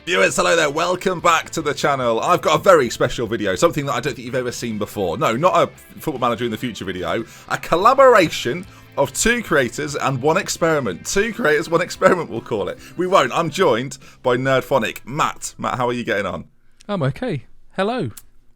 Viewers, hello there, welcome back to the channel. I've got a very special video, something that I don't think you've ever seen before. No, not a Football Manager in the Future video, a collaboration of two creators and one experiment. Two creators, one experiment, we'll call it. We won't. I'm joined by Nerdphonic. Matt, how are you getting on? I'm okay. Hello.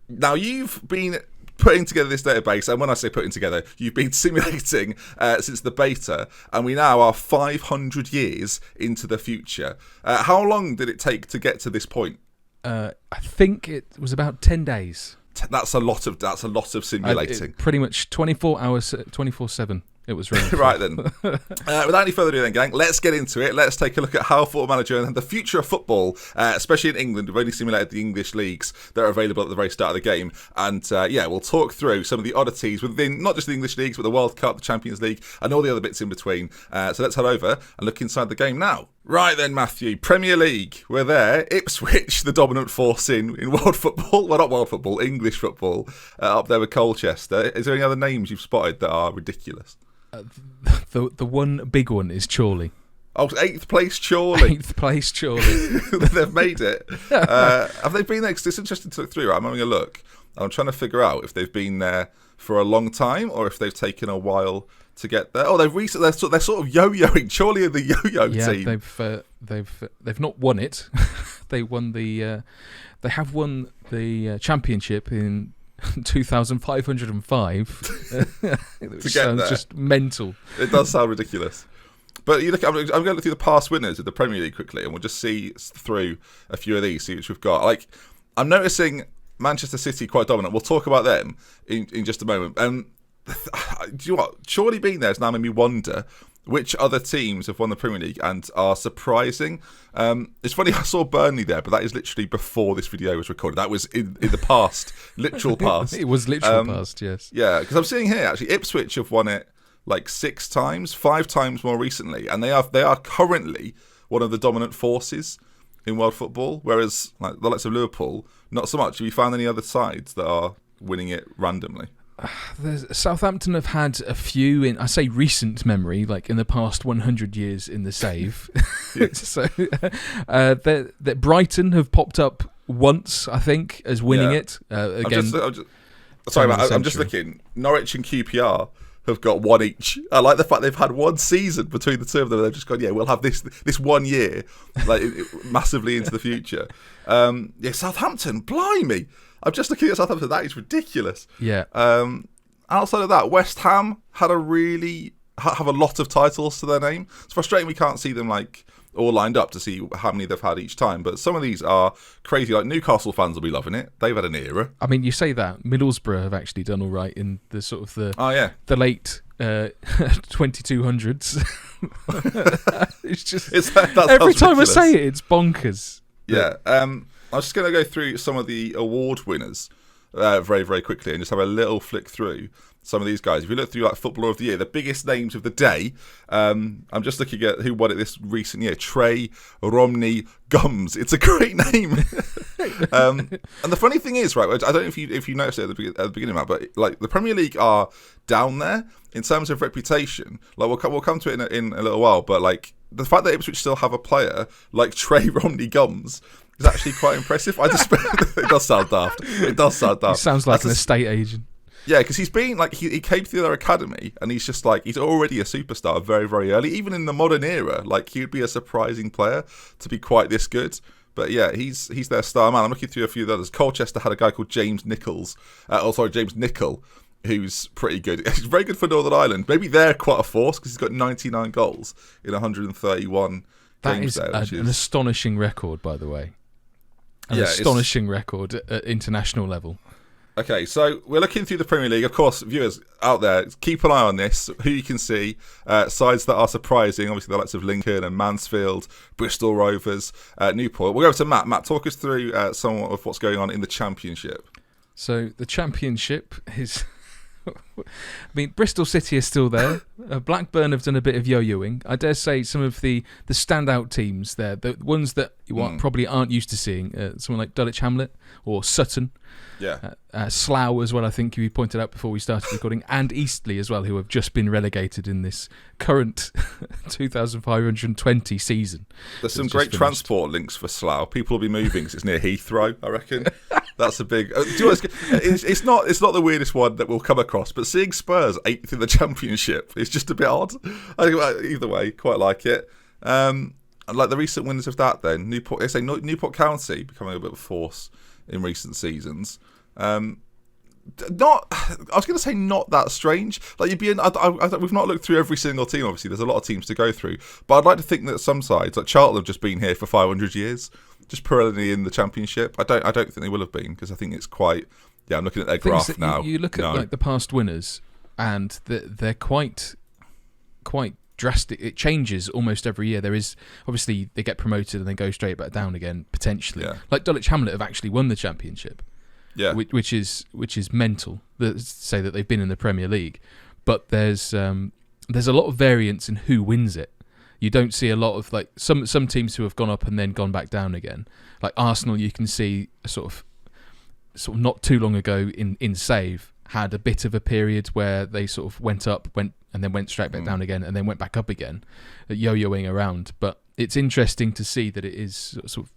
Now, you've been putting together this database, and when I say putting together, you've been simulating since the beta, and we now are 500 years into the future. How long did it take to get to this point? I think it was about 10 days. That's a lot of simulating. Pretty much 24 hours, 24/7. It was running. Right then. Without any further ado then, gang, let's get into it. Let's take a look at how Football Manager and the future of football, especially in England, we've only simulated the English leagues that are available at the very start of the game. And we'll talk through some of the oddities within not just the English leagues, but the World Cup, the Champions League, and all the other bits in between. So let's head over and look inside the game now. Right then, Matthew, Premier League, we're there. Ipswich, the dominant force in world football. Well, not world football, English football, up there with Colchester. Is there any other names you've spotted that are ridiculous? The one big one is Chorley. Oh, 8th place Chorley. 8th place Chorley. They've made it. Have they been there? Because it's interesting to look through. I'm having a look. I'm trying to figure out if they've been there for a long time or if they've taken a while to get there. Oh, they're sort of yo-yoing. Chorley are the yo-yo team. They've not won it. They have won the championship in 2,505. Which sounds just mental. It does sound ridiculous. But you look, I'm going to look through the past winners of the Premier League quickly, and we'll just see through a few of these, see which we've got. Like, I'm noticing Manchester City quite dominant. We'll talk about them in just a moment. Do you know what? Surely being there has now made me wonder which other teams have won the Premier League and are surprising. It's funny, I saw Burnley there, but that is literally before this video was recorded. That was in the past, literal past. It was literal past, yes. Yeah, because I'm seeing here, actually, Ipswich have won it like 6 times, 5 times more recently, and they are currently one of the dominant forces in world football, whereas like the likes of Liverpool, not so much. Have you found any other sides that are winning it randomly? Southampton have had a few in, I say recent memory, like in the past 100 years in the save. So that Brighton have popped up once, I think, as winning it. Again, I'm just looking. Norwich and QPR have got one each. I like the fact they've had one season between the two of them. They've just gone, we'll have this 1 year, like massively into the future. Southampton, blimey. I'm just looking at Southampton. That is ridiculous. Yeah. Outside of that, West Ham had have a lot of titles to their name. It's frustrating we can't see them like all lined up to see how many they've had each time. But some of these are crazy. Like Newcastle fans will be loving it. They've had an era. I mean, you say that Middlesbrough have actually done all right in the sort of the late 2200s. It's just every time ridiculous. I say it, it's bonkers. Yeah. I'm just going to go through some of the award winners very, very quickly and just have a little flick through some of these guys. If you look through like Footballer of the Year, the biggest names of the day, I'm just looking at who won it this recent year. Trey Romney Gums. It's a great name. And the funny thing is, right, I don't know if you noticed it at the beginning, Matt, but like the Premier League are down there in terms of reputation. Like we'll come to it in a little while, but like the fact that Ipswich still have a player like Trey Romney Gums is actually quite impressive. It does sound daft. It sounds like an estate agent. Yeah, because he's been like he came to their academy and he's just like he's already a superstar very, very early. Even in the modern era, like he'd be a surprising player to be quite this good. But yeah, he's their star man. I'm looking through a few of the others. Colchester had a guy called James Nichol, who's pretty good. He's very good for Northern Ireland. Maybe they're quite a force because he's got 99 goals in 131 games. That is an astonishing record, by the way. An astonishing record at international level. Okay, so we're looking through the Premier League. Of course, viewers out there, keep an eye on this, who you can see, sides that are surprising, obviously the likes of Lincoln and Mansfield, Bristol Rovers, Newport. We'll go over to Matt. Matt, talk us through some of what's going on in the Championship. So the Championship is I mean, Bristol City is still there. Blackburn have done a bit of yo-yoing. I dare say some of the standout teams there, the ones that you probably aren't used to seeing, someone like Dulwich Hamlet or Sutton. Yeah. Slough as well, I think you pointed out before we started recording, and Eastleigh as well, who have just been relegated in this current 2,520 season. There's some great transport links for Slough. People will be moving because it's near Heathrow, I reckon. That's a big... it's not the weirdest one that we'll come across, but seeing Spurs 8th in the Championship is just a bit odd. I think either way, quite like it. Like the recent winners of that then, Newport County becoming a bit of a force in recent seasons. I was going to say not that strange. Like we've not looked through every single team. Obviously, there's a lot of teams to go through. But I'd like to think that some sides, like Charlton, have just been here for 500 years, just perennially in the Championship. I don't think they will have been, because I think it's quite. Yeah, I'm looking at their graph now. You look at like the past winners, and they're quite drastic. It changes almost every year. There is obviously they get promoted and they go straight back down again potentially. Yeah. Like Dulwich Hamlet have actually won the Championship. Yeah, which is mental. To say that they've been in the Premier League, but there's a lot of variance in who wins it. You don't see a lot of like some teams who have gone up and then gone back down again. Like Arsenal, you can see sort of not too long ago in Save had a bit of a period where they sort of went and then went straight back down again and then went back up again, yo-yoing around. But it's interesting to see that it is sort of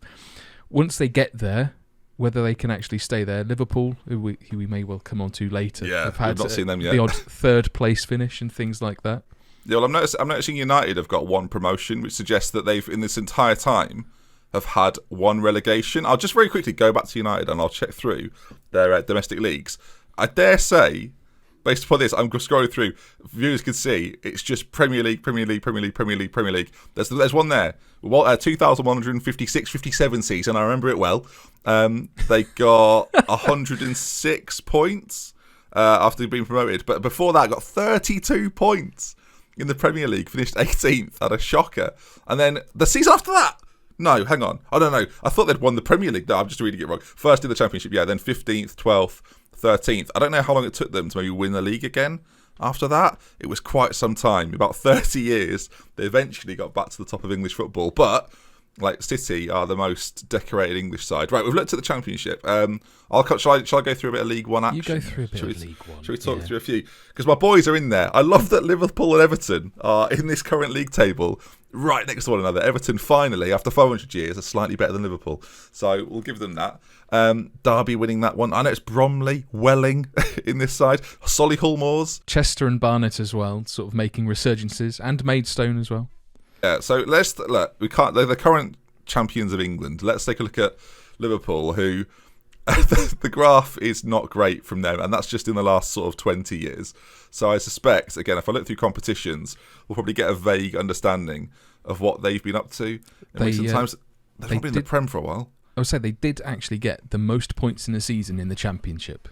once they get there, whether they can actually stay there. Liverpool, who we may well come on to later, have had not seen them yet. The odd third place finish and things like that. Yeah, well, I'm noticing United have got one promotion, which suggests that they've, in this entire time, have had one relegation. I'll just very quickly go back to United and I'll check through their domestic leagues. I dare say, based upon this, I'm scrolling through, viewers can see, it's just Premier League, Premier League, Premier League, Premier League, Premier League. There's one there, 2,156-57 season, I remember it well. They got 106 points after being promoted, but before that got 32 points in the Premier League, finished 18th, had a shocker. And then the season after that, no, hang on, I don't know, I thought they'd won the Premier League. No, I'm just reading it wrong. First in the Championship, yeah, then 15th, 12th, 13th. I don't know how long it took them to maybe win the league again after that. It was quite some time, about 30 years. They eventually got back to the top of English football, but like City are the most decorated English side. Right, we've looked at the Championship. Shall I go through a bit of League One action? You go through a bit of League One. Shall we talk through a few? Because my boys are in there. I love that Liverpool and Everton are in this current league table right next to one another. Everton finally, after 500 years, are slightly better than Liverpool. So we'll give them that. Derby winning that one. I know it's Bromley, Welling in this side. Solihull Moors. Chester and Barnet as well, sort of making resurgences. And Maidstone as well. Yeah, so let's look. They're the current champions of England. Let's take a look at Liverpool, who the graph is not great from them, and that's just in the last sort of 20 years. So I suspect, again, if I look through competitions, we'll probably get a vague understanding of what they've been up to in recent times. They've not been in the Prem for a while. I would say they did actually get the most points in a season in the Championship.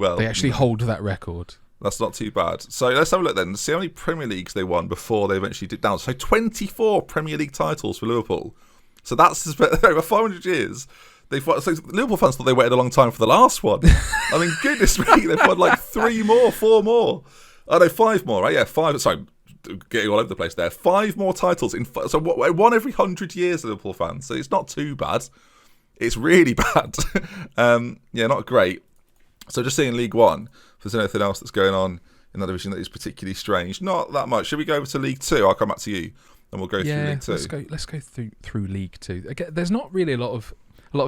Well, they actually hold that record. That's not too bad. So let's have a look then. See how many Premier Leagues they won before they eventually dipped down. So 24 Premier League titles for Liverpool. So that's over 500 years. So Liverpool fans thought they waited a long time for the last one. I mean, goodness me, they've won like 4 more. Oh no, 5 more, right? Yeah, 5. Sorry, getting all over the place there. 5 more titles so one every 100 years, Liverpool fans. So it's not too bad. It's really bad. Yeah, not great. So just seeing League One, if there's anything else that's going on in that division that is particularly strange, not that much. Should we go over to League Two? I'll come back to you, and we'll go through League Two. Let's go through League Two. Again, there's not really a lot of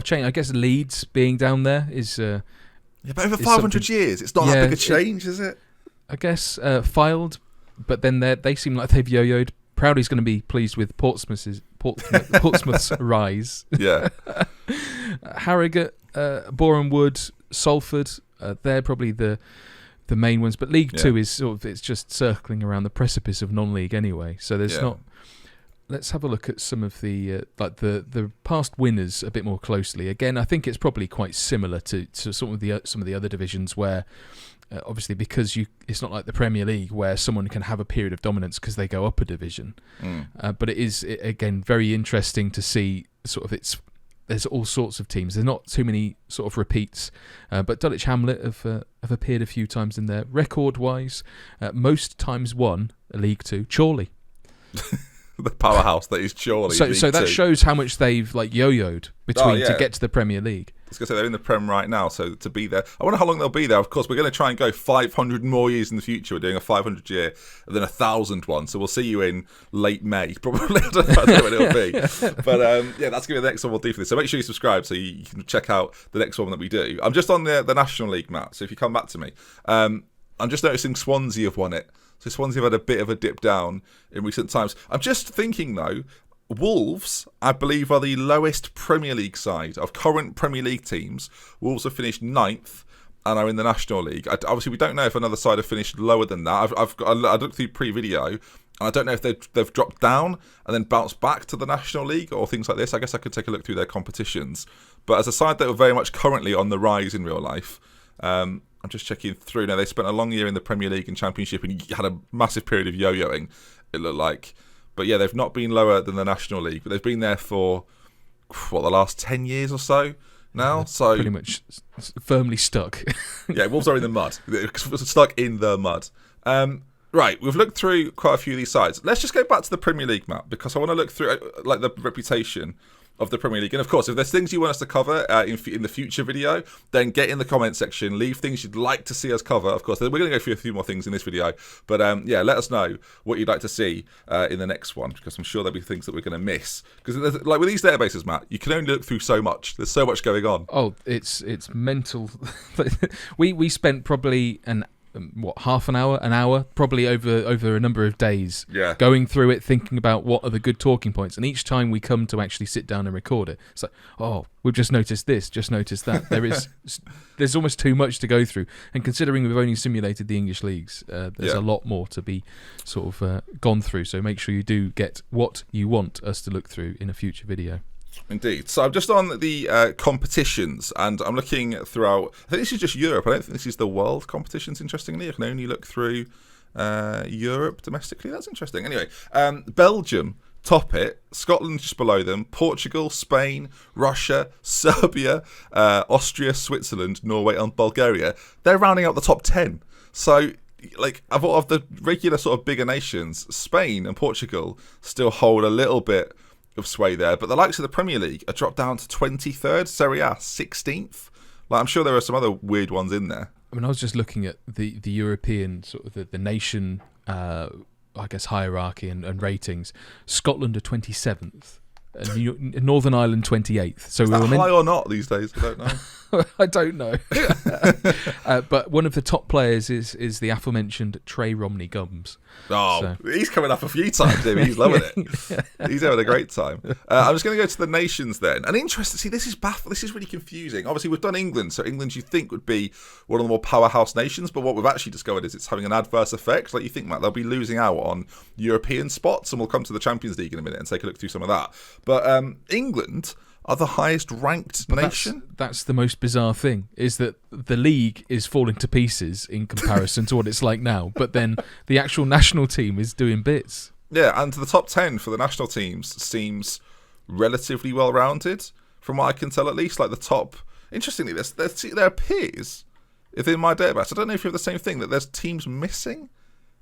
change. I guess Leeds being down there is. Yeah, but over 500 years, it's not that big a change, is it? I guess Fylde, but then they seem like they've yo-yoed. Proudly's going to be pleased with Portsmouth's rise. Yeah. Harrogate, Boreham Wood, Salford. They're probably the main ones, but League Two is sort of it's just circling around the precipice of non-league anyway. So there's not. Let's have a look at some of the the past winners a bit more closely. Again, I think it's probably quite similar to some of the other divisions where obviously because it's not like the Premier League where someone can have a period of dominance because they go up a division. But it is again very interesting to see sort of it's there's all sorts of teams. There's not too many sort of repeats, but Dulwich Hamlet have appeared a few times in there. Record-wise, most times won a League Two. Chorley. The powerhouse that is Chorley. So that shows how much they've like yo-yoed between to get to the Premier League. I was going to say, they're in the Prem right now, so to be there... I wonder how long they'll be there. Of course, we're going to try and go 500 more years in the future. We're doing a 500 year and then 1,000 one. So we'll see you in late May, probably. I don't know when it'll be. But that's going to be the next one we'll do for this. So make sure you subscribe so you can check out the next one that we do. I'm just on the National League, Matt, so if you come back to me. I'm just noticing Swansea have won it. So Swansea have had a bit of a dip down in recent times. I'm just thinking, though, Wolves, I believe, are the lowest Premier League side of current Premier League teams. Wolves have finished 9th and are in the National League. Obviously, we don't know if another side have finished lower than that. I looked through pre-video, and I don't know if they've dropped down and then bounced back to the National League or things like this. I guess I could take a look through their competitions. But as a side that are very much currently on the rise in real life, I'm just checking through. Now, they spent a long year in the Premier League and Championship and had a massive period of yo-yoing, it looked like. But yeah, they've not been lower than the National League, but they've been there for, the last 10 years or so now. So pretty much firmly stuck. Yeah, Wolves are in the mud. They're stuck in the mud. Right, we've looked through quite a few of these sides. Let's just go back to the Premier League, Matt, because I want to look through like the reputation of the Premier League. And of course, if there's things you want us to cover in the future video, then get in the comment section, leave things you'd like to see us cover. Of course, we're going to go through a few more things in this video, but let us know what you'd like to see in the next one, because I'm sure there'll be things that we're going to miss. Because like with these databases, Matt, you can only look through so much. There's so much going on. Oh, it's mental. we spent probably half an hour, probably over a number of days, going through it, thinking about what are the good talking points. And each time we come to actually sit down and record it, it's like, oh, we've just noticed this, just noticed that. There's almost too much to go through. And considering we've only simulated the English leagues, there's a lot more to be sort of gone through. So make sure you do get what you want us to look through in a future video. Indeed. So I'm just on the competitions, and I'm looking throughout. I think this is just Europe. I don't think this is the world competitions, interestingly. I can only look through Europe domestically. That's interesting. Anyway, Belgium top it, Scotland just below them, Portugal, Spain, Russia, Serbia, Austria, Switzerland, Norway and Bulgaria. They're rounding out the top 10. So like of the regular sort of bigger nations, Spain and Portugal still hold a little bit of sway there, but the likes of the Premier League are dropped down to 23rd, Serie A 16th. Like, I'm sure there are some other weird ones in there. I mean, I was just looking at the European sort of the nation, I guess, hierarchy and ratings. Scotland are 27th, and Northern Ireland 28th. So is that high or not these days? I don't know. I don't know. But one of the top players is the aforementioned Trey Romney Gums. Oh, so he's coming up a few times, David. He's loving it. He's having a great time. I'm just going to go to the nations then. And interesting, see, this is really confusing. Obviously, we've done England, so England you think would be one of the more powerhouse nations, but what we've actually discovered is it's having an adverse effect. Like you think, Matt, they'll be losing out on European spots, and we'll come to the Champions League in a minute and take a look through some of that. But England are the highest ranked nation. That's the most bizarre thing, is that the league is falling to pieces in comparison to what it's like now, but then the actual national team is doing bits. Yeah, and the top 10 for the national teams seems relatively well-rounded, from what I can tell at least. Like the top... Interestingly, there appears, within my database, I don't know if you have the same thing, that there's teams missing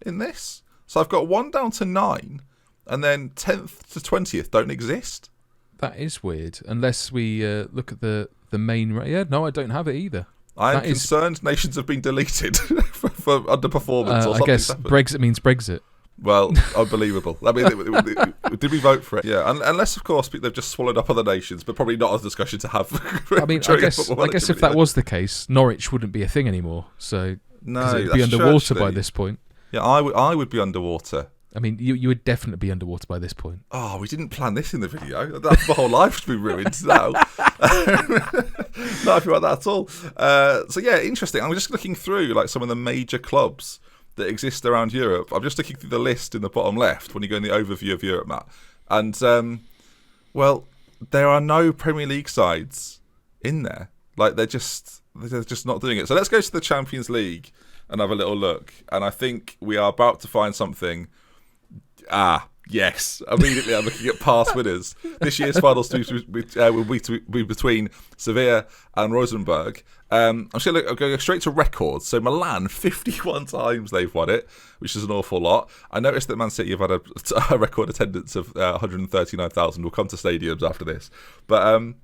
in this. So I've got 1 down to 9, and then 10th to 20th don't exist. That is weird, unless we look at the main... Yeah, no, I don't have it either. I'm concerned nations have been deleted for underperformance or something. I guess Brexit means Brexit. Well, unbelievable. I mean, did we vote for it? Yeah, unless, of course, they've just swallowed up other nations, but probably not a discussion to have. I mean, I guess if that was the case, Norwich wouldn't be a thing anymore. So no, it'd be underwater by this point. Yeah, I would be underwater. I mean, you would definitely be underwater by this point. Oh, we didn't plan this in the video. That's my whole life to be ruined now. Not happy about that at all. So yeah, interesting. I'm just looking through like some of the major clubs that exist around Europe. I'm just looking through the list in the bottom left when you go in the overview of Europe, Matt. And well, there are no Premier League sides in there. Like they're just not doing it. So let's go to the Champions League and have a little look. And I think we are about to find something. Yes, immediately I'm looking at past winners. This year's finals will be between Sevilla and Rosenborg. I'm just going to go straight to records. So Milan, 51 times they've won it, which is an awful lot. I noticed that Man City have had a record attendance of 139,000. We'll come to stadiums after this. But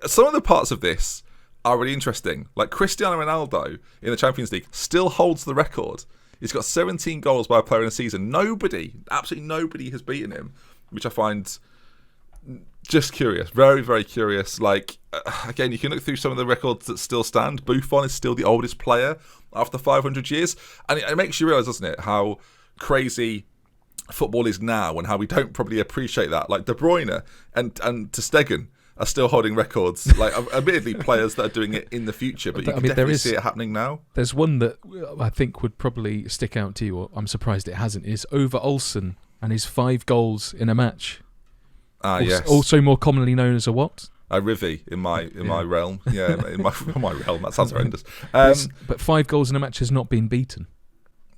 some of the parts of this are really interesting. Like Cristiano Ronaldo in the Champions League still holds the record. He's got 17 goals by a player in a season. Absolutely nobody has beaten him, which I find just curious. Very, very curious. Like, again, you can look through some of the records that still stand. Buffon is still the oldest player after 500 years. And it makes you realise, doesn't it, how crazy football is now and how we don't probably appreciate that. Like De Bruyne and Ter Stegen are still holding records. Like, admittedly, players that are doing it in the future, but you can definitely see it happening now. There's one that I think would probably stick out to you, or I'm surprised it hasn't, is Ove Olsen and his 5 goals in a match. Yes. Also more commonly known as a what? A Rivy in my realm. Yeah, in my realm. That sounds horrendous. But 5 goals in a match has not been beaten.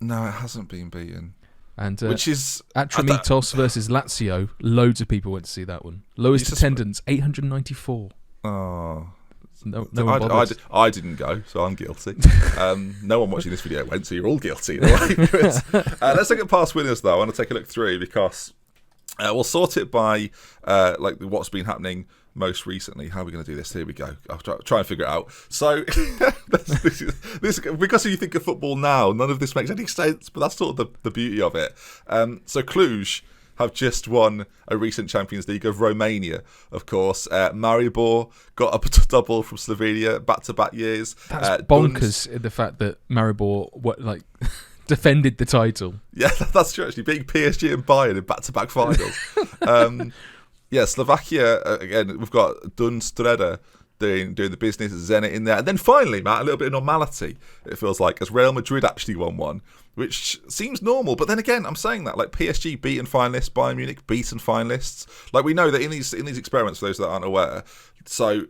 No, it hasn't been beaten. And which is Atramitos versus Lazio. Loads of people went to see that one. Lowest attendance, 894. Oh, no one bothered. I didn't go, so I'm guilty. No one watching this video went, so you're all guilty. Let's look at past winners, though. I want to take a look through because we'll sort it by like what's been happening most recently. How are we going to do this? Here we go. I'll try and figure it out. So, this because you think of football now, none of this makes any sense, but that's sort of the beauty of it. So Cluj have just won a recent Champions League of Romania, of course. Maribor got a double from Slovenia, back-to-back years. That's bonkers in the fact that Maribor defended the title. Yeah, that's true, actually. Being PSG and Bayern in back-to-back finals. Slovakia, again, we've got Dunstreda doing the business, Zenit in there. And then finally, Matt, a little bit of normality, it feels like, as Real Madrid actually won one, which seems normal. But then again, I'm saying that, like PSG beaten finalists, Bayern Munich beaten finalists. Like, we know that in these experiments, for those that aren't aware, so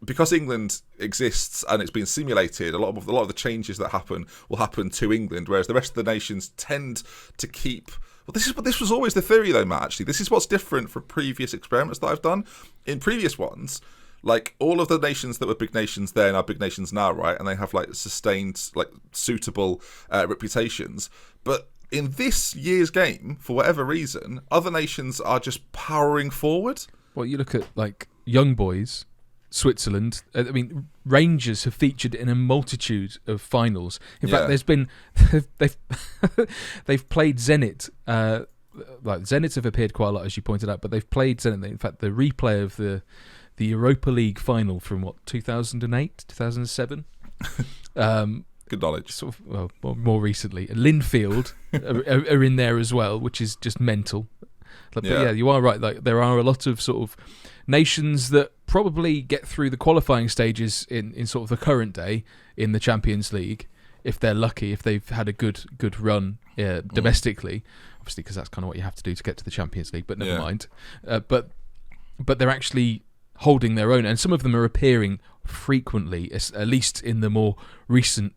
because England exists and it's been simulated, a lot of the changes that happen will happen to England, whereas the rest of the nations tend to keep... Well, this was always the theory, though, Matt, actually. This is what's different from previous experiments that I've done. In previous ones, like, all of the nations that were big nations then are big nations now, right? And they have, like, sustained, like, suitable reputations. But in this year's game, for whatever reason, other nations are just powering forward. Well, you look at, like, young boys... Switzerland. I mean, Rangers have featured in a multitude of finals. In fact, there's been they've played Zenit. Like Zenit have appeared quite a lot, as you pointed out, but they've played Zenit. In fact, the replay of the Europa League final from 2008, 2007. Good knowledge. Sort of, well, more recently, Linfield are in there as well, which is just mental. But yeah, you are right. Like, there are a lot of sort of nations that probably get through the qualifying stages in sort of the current day in the Champions League, if they're lucky, if they've had a good run domestically, obviously, because that's kind of what you have to do to get to the Champions League. But never mind. But they're actually holding their own, and some of them are appearing frequently, at least in the more recent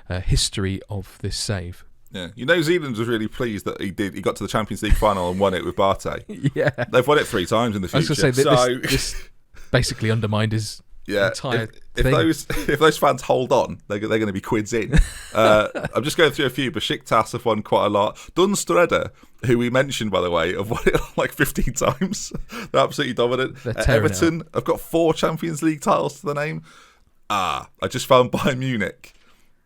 history of this save. Yeah, Zealand was really pleased that he got to the Champions League final and won it with Barté. Yeah, they've won it 3 times in the future. I was going to say this basically undermined his entire thing. If those fans hold on, they're going to be quids in. I'm just going through a few. Besiktas have won quite a lot. Dunstreda, who we mentioned, by the way, have won it like 15 times. They're absolutely dominant. Everton have got 4 Champions League titles to the name. I just found Bayern Munich.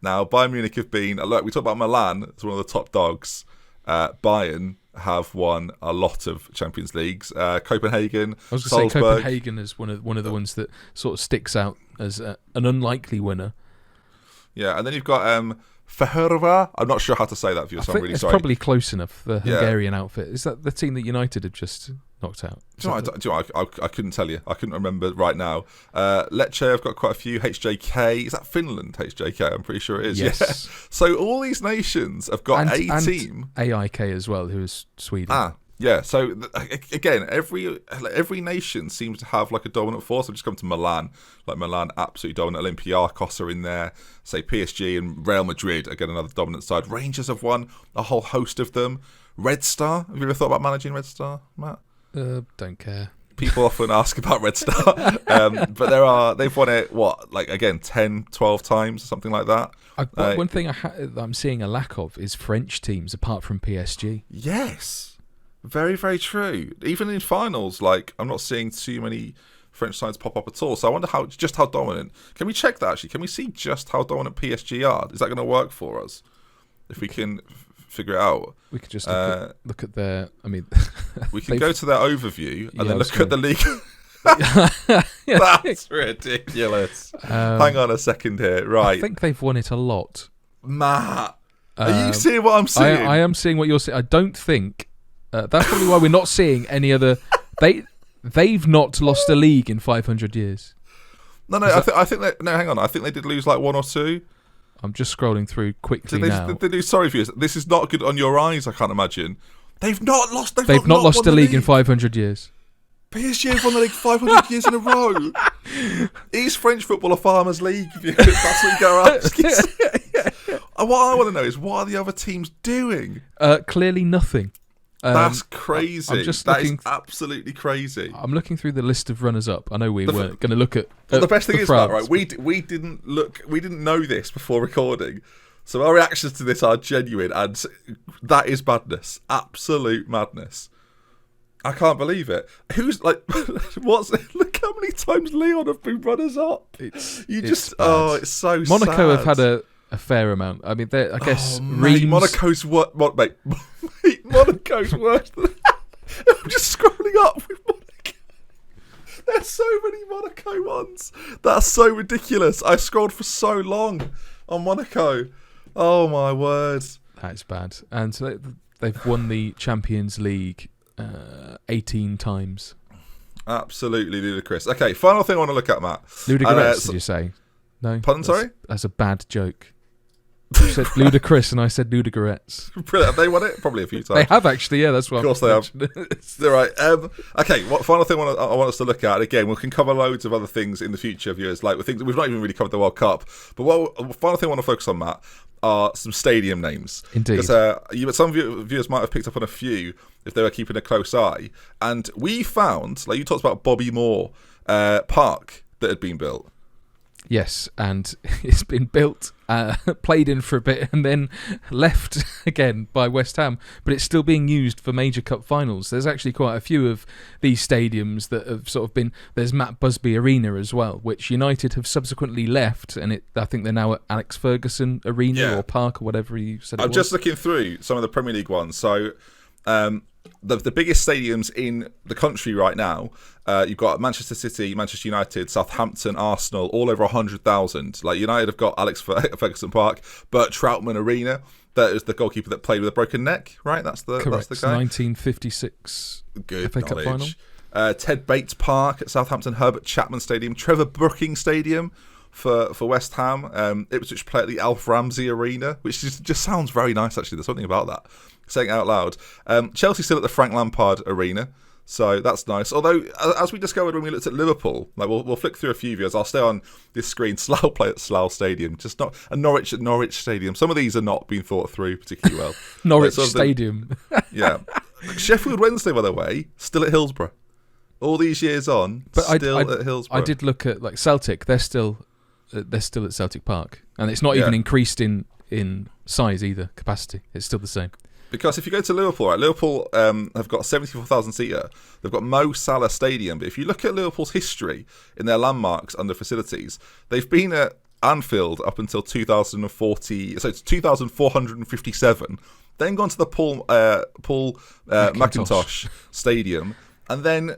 Now, Bayern Munich have been... Look, we talk about Milan as one of the top dogs. Bayern have won a lot of Champions Leagues. Copenhagen, I was going to say Copenhagen is one of the ones that sort of sticks out as an unlikely winner. Yeah, and then you've got Feherva. I'm not sure how to say that for you, so I'm really sorry. It's probably close enough, the Hungarian outfit. Is that the team that United have just knocked out? I couldn't tell you. I couldn't remember right now. Lecce have got quite a few. HJK. Is that Finland, HJK? I'm pretty sure it is. Yes. Yeah. So all these nations have got a team. AIK as well, who is Sweden. Yeah, so again, every nation seems to have like a dominant force. I've just come to Milan. Like Milan, absolutely dominant. Olympiacos are in there. Say PSG and Real Madrid, again, another dominant side. Rangers have won a whole host of them. Red Star. Have you ever thought about managing Red Star, Matt? Don't care. People often ask about Red Star, but they've won it, 10, 12 times, or something like that. One thing I'm seeing a lack of is French teams, apart from PSG. Yes, very, very true. Even in finals, I'm not seeing too many French sides pop up at all. So I wonder how dominant. Can we check that, actually? Can we see just how dominant PSG are? Is that going to work for us? If we can figure it out. We could just look at their... I mean... we can go to their overview and then look at the league. That's ridiculous. Hang on a second here. Right. I think they've won it a lot. Matt, are you seeing what I'm seeing? I am seeing what you're seeing. I don't think... that's probably why we're not seeing any other... They've not lost a league in 500 years. No, I think they... No, hang on. I think they did lose one or two. I'm just scrolling through quickly now. Did they do? Sorry, viewers. This is not good on your eyes, I can't imagine. They've not lost... They've not lost a league in 500 years. PSG have won the league 500 years in a row. Is French football a farmers' league? That's what you're asking. What I want to know is, what are the other teams doing? Clearly nothing. That's crazy. That is absolutely crazy. I'm looking through the list of runners-up. I know we weren't going to look at. Well, the best thing is, Matt, right? We didn't know this before recording, so our reactions to this are genuine, and that is madness, absolute madness. I can't believe it. Who's look how many times Lyon have been runners-up. It's so Monaco sad. have had a fair amount. I mean, I guess Reims... Monaco's mate. Monaco's worse than that. I'm just scrolling up with Monaco. There's so many Monaco ones. That's so ridiculous. I scrolled for so long on Monaco. Oh my word. That's bad. And so they've won the Champions League 18 times. Absolutely ludicrous. Okay, final thing I want to look at, Matt. Ludicrous, did you say? No. Pardon, sorry? That's a bad joke. You said ludicrous and I said ludicrous. Brilliant. Have they won it? Probably a few times. They have actually, yeah, that's what. Of course they have. They're right. Okay, what final thing I want us to look at, again, we can cover loads of other things in the future, viewers, with things we've not even really covered the World Cup. But final thing I want to focus on, Matt, are some stadium names. Indeed. Because some viewers might have picked up on a few if they were keeping a close eye. And we found, you talked about Bobby Moore Park that had been built. Yes, and it's been built, played in for a bit, and then left again by West Ham. But it's still being used for major cup finals. There's actually quite a few of these stadiums that have sort of been... There's Matt Busby Arena as well, which United have subsequently left, and I think they're now at Alex Ferguson Arena or Park or whatever you said it was. I'm just looking through some of the Premier League ones. So... the biggest stadiums in the country right now, you've got Manchester City, Manchester United, Southampton, Arsenal, all over 100,000. United have got Alex Ferguson Park, Bert Troutman Arena. That is the goalkeeper that played with a broken neck, right? That's the Correct. That's the guy. 1956 Good FA Cup final. Ted Bates Park at Southampton, Herbert Chapman Stadium, Trevor Brooking Stadium for West Ham. Ipswich play at the Alf Ramsey Arena, which just sounds very nice, actually. There's something about that. Saying it out loud. Chelsea still at the Frank Lampard Arena, so that's nice. Although, as we discovered when we looked at Liverpool, we'll flick through a few videos. I'll stay on this screen. Slough play at Slough Stadium, just not a Norwich at Norwich Stadium. Some of these are not being thought through particularly well. Norwich Stadium. Yeah. Sheffield Wednesday, by the way, still at Hillsborough. All these years on, but still at Hillsborough. I did look at Celtic. They're still at Celtic Park, and it's not even increased in size either. Capacity, it's still the same. Because if you go to Liverpool, right, Liverpool have got a 74,000 seater. They've got Mo Salah Stadium. But if you look at Liverpool's history in their landmarks under facilities, they've been at Anfield up until 2040. So it's 2,457. Then gone to the Paul McIntosh Stadium, and then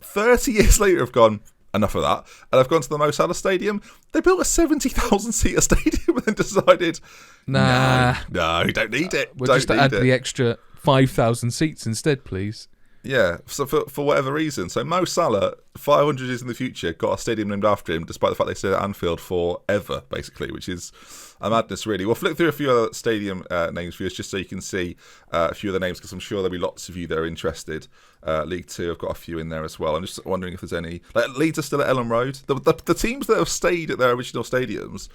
30 years later have gone, enough of that, and I've gone to the Mo Salah Stadium. They built a 70,000 seater stadium and then decided, no, you don't need it. We'll just add the extra 5,000 seats instead, please. Yeah, so for whatever reason. So Mo Salah, 500 years in the future, got a stadium named after him, despite the fact they stayed at Anfield forever, basically, which is a madness, really. We'll flick through a few other stadium names for you, just so you can see a few of the names, because I'm sure there'll be lots of you that are interested. League Two, I've got a few in there as well. I'm just wondering if there's any... Leeds are still at Ellen Road. The teams that have stayed at their original stadiums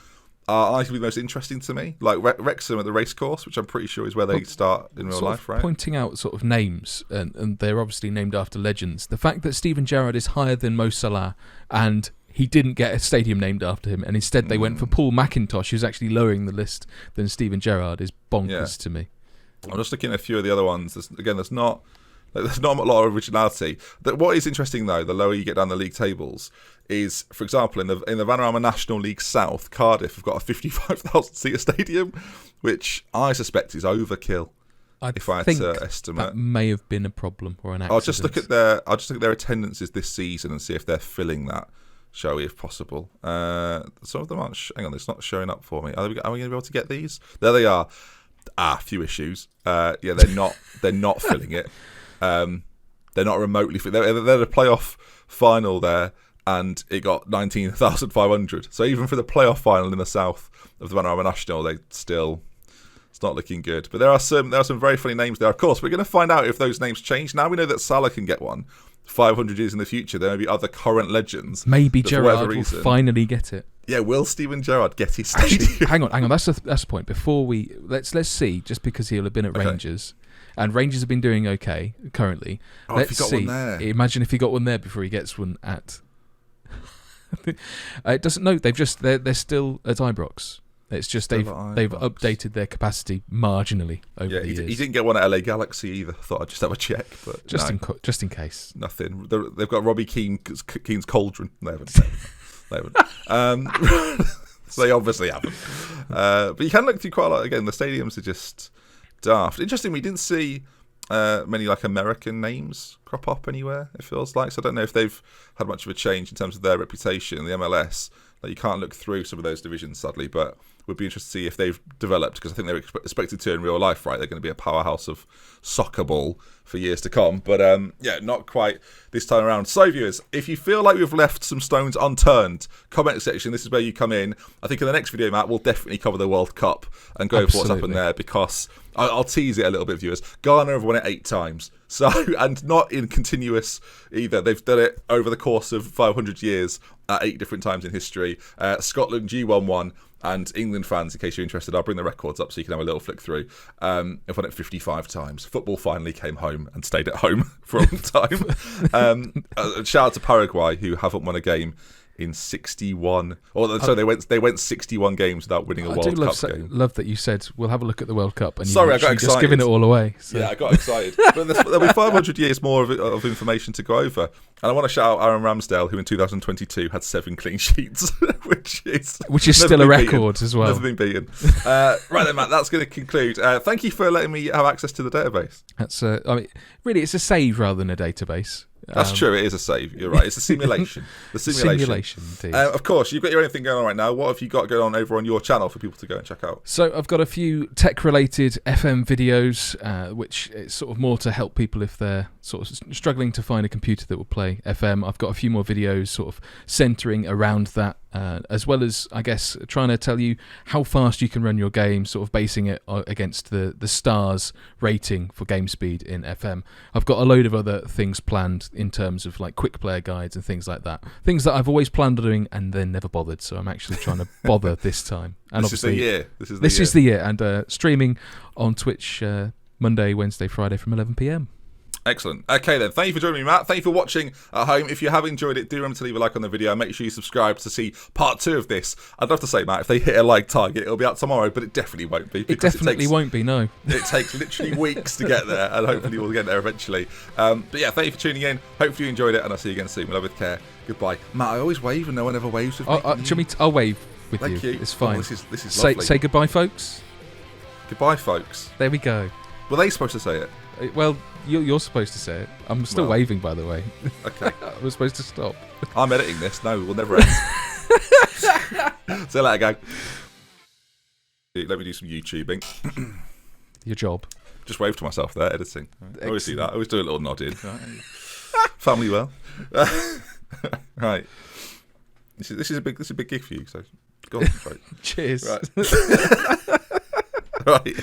are arguably the most interesting to me. Like Wrexham at the racecourse, which I'm pretty sure is where they start in real life, right? Pointing out sort of names, and they're obviously named after legends. The fact that Steven Gerrard is higher than Mo Salah, and he didn't get a stadium named after him, and instead they went for Paul McIntosh, who's actually lowering the list than Steven Gerrard, is bonkers to me. I'm just looking at a few of the other ones. There's not a lot of originality. What is interesting, though, the lower you get down the league tables, is, for example, in the Vanarama National League South, Cardiff have got a 55,000-seater stadium, which I suspect is overkill. If I had to estimate, that may have been a problem or an accident. I'll just look at their attendances this season and see if they're filling that, shall we, if possible. Some of them aren't. Hang on, it's not showing up for me. Are we going to be able to get these? There they are. Few issues. They're not filling it. They're not remotely fit. They're the playoff final there, and it got 19,500. So even for the playoff final in the south of the Vanarama National, it's not looking good. But there are some very funny names there. Of course, we're going to find out if those names change. Now we know that Salah can get one 500 years in the future. There may be other current legends. Maybe Gerrard will finally get it. Yeah, will Steven Gerrard get his stadium? Actually, hang on. That's the point. Before let's see, just because he'll have been at Rangers. And Rangers have been doing okay currently. Let's see. One there. Imagine if he got one there before he gets one at. It doesn't. No, they're still at Ibrox. It's just they've updated their capacity marginally over the years. He didn't get one at LA Galaxy either. Thought I'd just have a check, but just in case. Nothing. They've got Robbie Keane's Cauldron. They haven't. So they obviously haven't. But you can look through quite a lot. Again, the stadiums are just daft. Interesting, we didn't see many like American names crop up anywhere, it feels like. So I don't know if they've had much of a change in terms of their reputation. The MLS, like, you can't look through some of those divisions, sadly, but would be interested to see if they've developed, because I think they're expected to in real life, right? They're going to be a powerhouse of soccer ball for years to come. But not quite this time around. So viewers, if you feel like we've left some stones unturned, comment section, this is where you come in. I think in the next video, Matt, we'll definitely cover the World Cup and go for what's happened there, because I'll tease it a little bit, viewers. Ghana have won it 8 times. So, and not in continuous either. They've done it over the course of 500 years at 8 different times in history. Scotland G1 won. And England fans, in case you're interested, I'll bring the records up so you can have a little flick through. They've won it 55 times. Football finally came home and stayed at home for a long time. Shout out to Paraguay, who haven't won a game in 61. So they went 61 games without winning a World Cup game. Love that you said we'll have a look at the World Cup, and I got excited. Just giving it all away. So. Yeah, I got excited. But there'll be 500 years more of information to go over. And I want to shout out Aaron Ramsdale, who in 2022 had 7 clean sheets, which is still a record as well. Never been beaten. Right then, Matt, that's going to conclude. Thank you for letting me have access to the database. That's really, it's a save rather than a database. That's true, it is a save. You're right. It's a simulation. The simulation. Indeed. Of course, you've got your own thing going on right now. What have you got going on over on your channel for people to go and check out? So I've got a few tech-related FM videos, which is sort of more to help people if they're sort of struggling to find a computer that will play FM. I've got a few more videos sort of centering around that, as well as, I guess, trying to tell you how fast you can run your game, sort of basing it against the stars rating for game speed in FM. I've got a load of other things planned in terms of like quick player guides and things like that. Things that I've always planned on doing and then never bothered. So I'm actually trying to bother this time. And this is the year. This is the year. And streaming on Twitch Monday, Wednesday, Friday from 11 p.m. Excellent. Okay then, thank you for joining me, Matt. Thank you for watching at home. If you have enjoyed it, do remember to leave a like on the video. Make sure you subscribe to see part 2 of this. I'd love to say, Matt, if they hit a like target, it'll be out tomorrow, but it definitely won't be. It definitely won't be, no. It takes literally weeks to get there, and hopefully we'll get there eventually. But yeah, thank you for tuning in. Hopefully you enjoyed it, and I'll see you again soon. With love, with care. Goodbye. Matt, I always wave and no one ever waves with me. I'll wave with Thank you. It's fine. This is lovely. Say goodbye, folks. Goodbye, folks. There we go. Were they supposed to say it? Well, you're supposed to say it. I'm still waving, by the way. Okay. I was supposed to stop. I'm editing this. No, we'll never end. See you later, gang. Let me do some YouTubing. Your job. Just wave to myself there, editing. I always do that. I always do a little nod in. Family well. Right. This is a big gig for you. So go on. Right. Cheers. Right. Right.